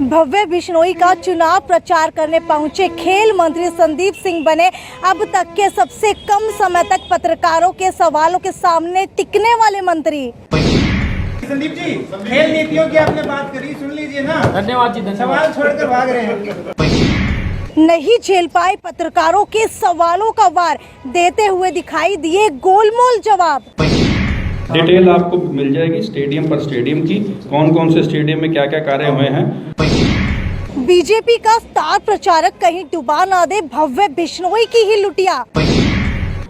भव्य बिश्नोई का चुनाव प्रचार करने पहुंचे खेल मंत्री संदीप सिंह बने अब तक के सबसे कम समय तक पत्रकारों के सवालों के सामने टिकने वाले मंत्री। संदीप जी, खेल नीतियों की आपने बात करी, सुन लीजिए ना। धन्यवाद जी, धन्यवाद। सवाल छोड़कर भाग रहे हैं। नहीं झेल पाए पत्रकारों के सवालों का वार देते हुए दिखाई दिए गोलमोल जवाब। डिटेल आपको मिल जाएगी स्टेडियम पर स्टेडियम की, कौन कौन से स्टेडियम में क्या क्या कार्य हुए हैं। बीजेपी का स्टार प्रचारक कहीं डुबा ना दे भव्य बिश्नोई की ही लुटिया।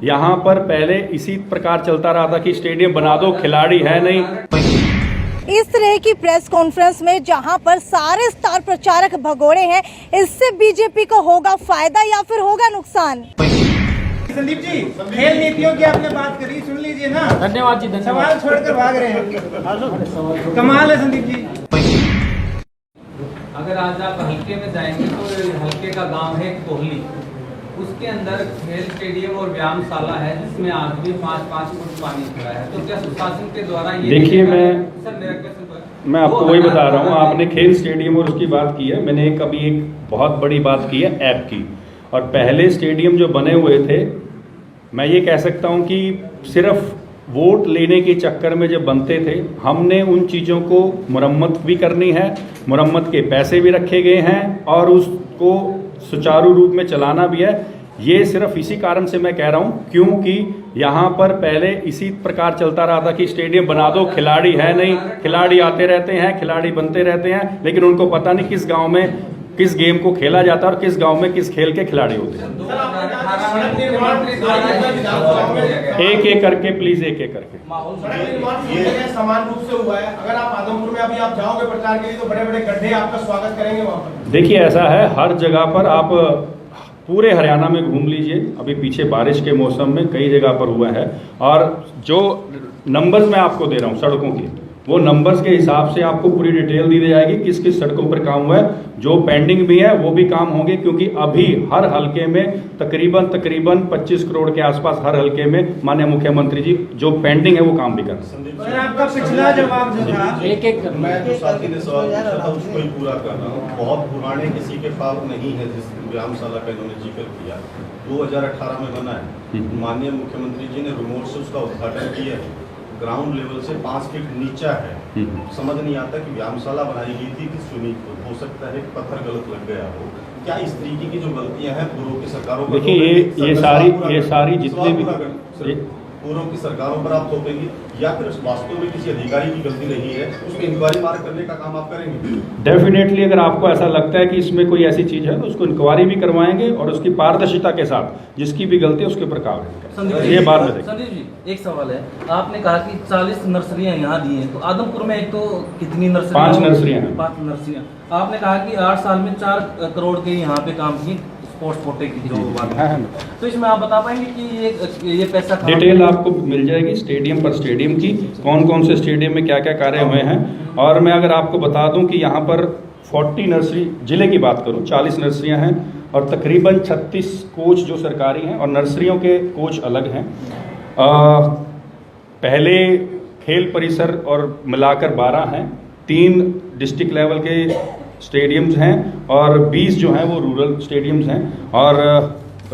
यहाँ पर पहले इसी प्रकार चलता रहा था कि स्टेडियम बना दो, खिलाड़ी है नहीं। इस तरह की प्रेस कॉन्फ्रेंस में जहां पर सारे स्टार प्रचारक भगोड़े हैं, इससे बीजेपी को होगा फायदा या फिर होगा नुकसान। संदीप जी, खेल नीतियों की आपने बात करी, सुन लीजिए ना। धन्यवाद जी, धन्यवाद। सवाल छोड़कर भाग रहे हैं। कमाल है संदीप जी। अगर आज आप हल्के में जाएंगे तो हल्के का गांव है कोहली, उसके अंदर खेल स्टेडियम और व्यायामशाला है जिसमें आज भी 5-5 फुट पानी खड़ा है। तो क्या सुशासन के द्वारा ये देखिए, मैं आपको वही बता रहा हूँ। आपने खेल स्टेडियम और उसकी बात की है, मैंने अभी एक बहुत बड़ी बात की है ऐप की। और पहले स्टेडियम जो बने हुए थे, मैं ये कह सकता हूँ कि सिर्फ वोट लेने के चक्कर में जब बनते थे, हमने उन चीज़ों को मुरम्मत भी करनी है, मुरम्मत के पैसे भी रखे गए हैं और उसको सुचारू रूप में चलाना भी है। ये सिर्फ इसी कारण से मैं कह रहा हूँ क्योंकि यहाँ पर पहले इसी प्रकार चलता रहा था कि स्टेडियम बना दो, खिलाड़ी है नहीं। खिलाड़ी आते रहते हैं, खिलाड़ी बनते रहते हैं, लेकिन उनको पता नहीं किस गांव में किस गेम को खेला जाता है और किस गांव में किस खेल के खिलाड़ी होते हैं। एक एक करके प्लीज, एक एक करके। समान रूप से हुआ है। अगर आप आदमपुर में अभी आप जाओगे प्रचार के लिए तो बड़े बड़े गड्ढे आपका स्वागत करेंगे वहाँ पर। देखिए, ऐसा है हर जगह पर, आप पूरे हरियाणा में घूम लीजिए। अभी पीछे बारिश के मौसम में कई जगह पर हुआ है और जो नंबर्स मैं आपको दे रहा हूँ सड़कों की, वो नंबर्स के हिसाब से आपको पूरी डिटेल दी जाएगी किस किस सड़कों पर काम हुआ है। जो पेंडिंग भी है वो भी काम होंगे क्योंकि अभी हर हलके में तकरीबन 25 करोड़ के आसपास हर हलके में माननीय मुख्यमंत्री जी जो पेंडिंग है वो काम भी कर रहे हैं। आपका पिछला जवाब जो था, एक मैं जो साथी ने सवाल पूछा था उसको ही पूरा कर रहा हूँ। बहुत पुराने किसी के पास नहीं है जिस व्यायामशाला का इन्होंने जिक्र किया, 2018 में बना है। माननीय मुख्यमंत्री जी ने रिमोट से उसका उद्घाटन किया है। ग्राउंड लेवल से 5 फीट नीचा है। समझ नहीं आता कि व्यायामशाला बनाई गई थी कि स्विमिंग पूल, हो सकता है पत्थर गलत लग गया हो। क्या इस तरीके की जो गलतियां हैं पूर्व की सरकारों पर, देखिए ये सारी जितने भी पूर्व की सरकारों पर आप थोपेंगे या फिर वास्तव में किसी अधिकारी की गलती नहीं है, उसमें इंक्वायरी मार्क करने का काम आप करेंगे? डेफिनेटली अगर आपको ऐसा लगता है कि इसमें कोई ऐसी चीज है तो उसको इंक्वायरी भी करवाएंगे और उसकी पारदर्शिता के साथ जिसकी भी गलती है उसके ऊपर कार्रवाई करेंगे। ये बात में संदीप जी, एक सवाल है। आपने कहा कि 40 नर्सरियां यहाँ दी हैं, तो आदमपुर में एक तो कितनी नर्सरियां? 5 नर्सरियां हैं। 5 नर्सरियां। आपने कहा कि 8 साल में 4 करोड़ के यहाँ पे काम किए स्पोर्ट्स कोटे की जो बात है, तो इसमें आप बता पाएंगे कि ये पैसा डिटेल आपको मिल जाएगी स्टेडियम पर स्टेडियम की, कौन कौन से स्टेडियम में क्या क्या कार्य हुए हैं। और मैं अगर आपको बता दूं कि यहाँ पर 40 नर्सरी, जिले की बात करूं 40 नर्सरियां हैं और तकरीबन 36 कोच जो सरकारी हैं और नर्सरियों के कोच अलग हैं। पहले खेल परिसर और मिलाकर 12 हैं, 3 डिस्ट्रिक्ट लेवल के स्टेडियम्स हैं और 20 जो हैं वो रूरल स्टेडियम्स हैं। और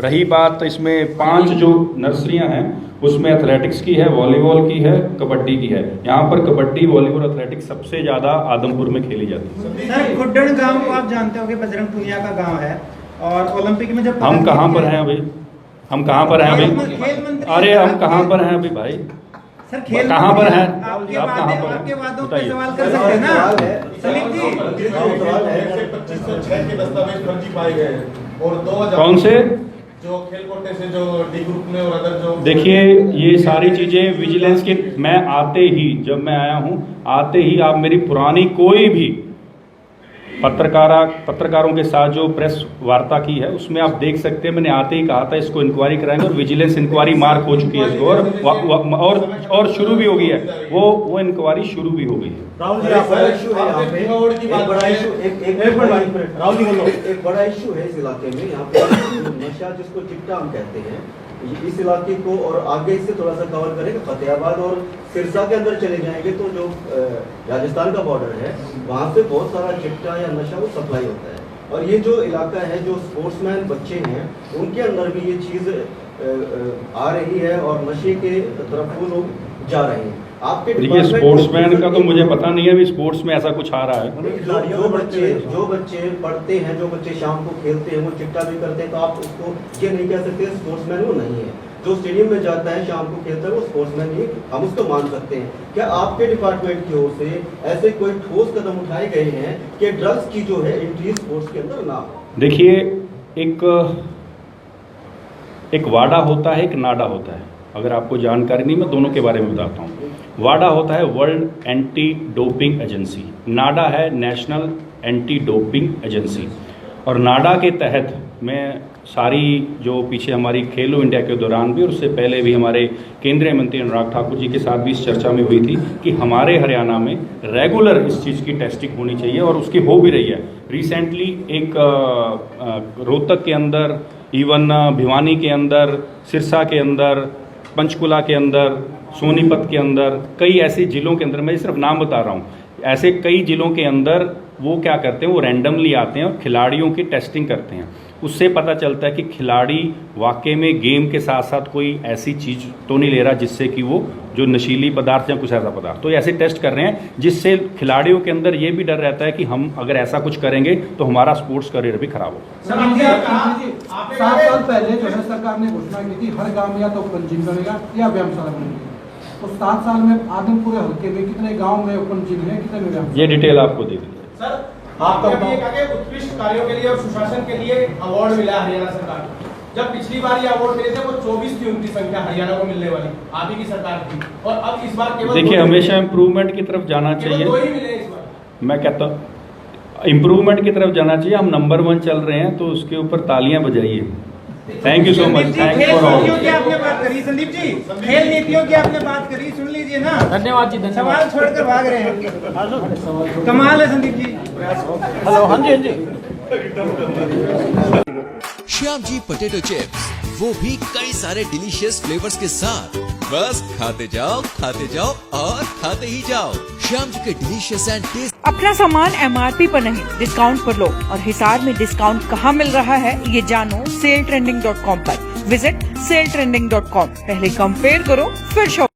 रही बात इसमें 5 जो नर्सरियां हैं उसमें एथलेटिक्स की है, वॉलीबॉल की है, कबड्डी की है। यहाँ पर कबड्डी, वॉलीबॉल, एथलेटिक्स सबसे ज़्यादा आदमपुर में खेली जाती है। सर, खुड्डन गांव को आप जानते हो कि बजरंग पुनिया का गांव है और ओलंपिक में जब हम कहाँ पर हैं अभी? हम कहाँ पर हैं अभी? अरे हम कहाँ पर हैं अभी भाई? सर, खेल कहाँ पर हैं आप? आपके वादों पे सवाल कर सकते हैं ना संदीप जी। 2506 के दस्तावेज फर्जी पाए गए हैं और 2000 कौन से जो खेल कोटे से जो डी ग्रुप में और अदर जो, देखिए ये सारी चीजें विजिलेंस के, मैं आते ही, जब मैं आया हूं आते ही आप मेरी पुरानी कोई भी पत्रकारों के साथ जो प्रेस वार्ता की है उसमें आप देख सकते हैं मैंने आते ही कहा था इसको इंक्वायरी कराएंगे और विजिलेंस इंक्वायरी मार्क हो चुकी है इसको और शुरू भी हो गई है, वो इंक्वायरी शुरू भी हो गई है। राहुल जी, आप बड़ा इशू है यहाँ पे, एक बड़ा इशू राहुल जी बोलो, एक बड़ा इशू है इस इलाके में यहाँ पे नशा जिसको चिट्टा हम कहते हैं, इस इलाके को और आगे इससे थोड़ा सा कवर करेंगे, फतेहाबाद और सिरसा के अंदर चले जाएंगे तो जो राजस्थान का बॉर्डर है वहाँ पे बहुत सारा चिट्टा या नशा वो सप्लाई होता है। और ये जो इलाका है, जो स्पोर्ट्समैन बच्चे हैं, उनके अंदर भी ये चीज़ आ रही है और नशे के तरफ वो लोग जा रहे हैं। आपके देखिए, स्पोर्ट्समैन का तो मुझे पता नहीं है अभी स्पोर्ट्स में ऐसा कुछ आ रहा है। जो बच्चे पढ़ते हैं, जो बच्चे शाम को खेलते हैं, वो चिट्टा भी करते हैं, तो आप उसको ये नहीं कह सकते स्पोर्ट्समैन वो नहीं है। जो स्टेडियम में जाता है शाम को खेलता है वो स्पोर्ट्समैन ही हम उसको मान सकते हैं। क्या आपके डिपार्टमेंट की ओर से ऐसे कोई ठोस कदम उठाए गए हैं कि ड्रग्स की जो है एंट्री स्पोर्ट्स के अंदर ना हो? देखिए, एक वाडा होता है, एक नाडा होता है। अगर आपको जानकारी नहीं, मैं दोनों के बारे में बताता हूँ। वाडा होता है वर्ल्ड एंटी डोपिंग एजेंसी, नाडा है नेशनल एंटी डोपिंग एजेंसी। और नाडा के तहत मैं सारी जो पीछे हमारी खेलो इंडिया के दौरान भी और उससे पहले भी हमारे केंद्रीय मंत्री अनुराग ठाकुर जी के साथ भी इस चर्चा में हुई थी कि हमारे हरियाणा में रेगुलर इस चीज़ की टेस्टिंग होनी चाहिए और उसकी हो भी रही है। रिसेंटली एक रोहतक के अंदर, इवन भिवानी के अंदर, सिरसा के अंदर, पंचकुला के अंदर, सोनीपत के अंदर, कई ऐसे जिलों के अंदर, मैं सिर्फ नाम बता रहा हूँ, ऐसे कई जिलों के अंदर वो क्या करते हैं, वो रैंडमली आते हैं और खिलाड़ियों की टेस्टिंग करते हैं। उससे पता चलता है कि खिलाड़ी वाकई में गेम के साथ साथ कोई ऐसी चीज़ तो नहीं ले रहा जिससे कि वो जो नशीली पदार्थ या कुछ ऐसा पदार्थ, तो ऐसे टेस्ट कर रहे हैं जिससे खिलाड़ियों के अंदर ये भी डर रहता है कि हम अगर ऐसा कुछ करेंगे तो हमारा स्पोर्ट्स करियर भी खराब हो। 7 साल पहले जो है सरकार ने घोषणा की थी हर गांव या तो ओपन जिम बनेगा या व्यायामशाला बनेगी। तो 7 साल में आदमपुर हल्के में कितने गांव में ओपन जिम है, कितने में व्यायामशाला? ये डिटेल आपको दे दी। सर, आपको अभी एक आगे उत्कृष्ट कार्यों के लिए और सुशासन के लिए अवार्ड मिला है हरियाणा सरकार को। जब पिछली बार ये अवार्ड मिले थे वो 24 थी उनकी संख्या हरियाणा को मिलने वाली, आप ही की सरकार थी, और अब इस बार केवल देखिए, हमेशा इम्प्रूवमेंट की तरफ जाना चाहिए। 2 ही मिले इस बार। मैं कहता हूँ इम्प्रूवमेंट की तरफ जाना चाहिए। हम नंबर 1 चल रहे हैं तो उसके ऊपर तालियां बजाइए। Thank you so much. Thanks for all. की आपने बात करी संदीप जी, खेल नीतियों की आपने बात करी, सुन लीजिए ना। धन्यवाद जी, धन्यवाद। सवाल छोड़कर भाग रहे हैं, कमाल है संदीप जी। हेलो, हाँ जी, हाँ जी। श्याम जी पोटैटो चिप्स, वो भी कई सारे डिलीशियस फ्लेवर्स के साथ। बस खाते जाओ और खाते ही जाओ। श्याम जी के डिलीशियस एंड टेस्ट। अपना सामान MRP पर नहीं, डिस्काउंट पर लो। और हिसार में डिस्काउंट कहाँ मिल रहा है ये जानो saletrending.com पर। Visit saletrending.com। पहले कंपेयर करो फिर शॉप।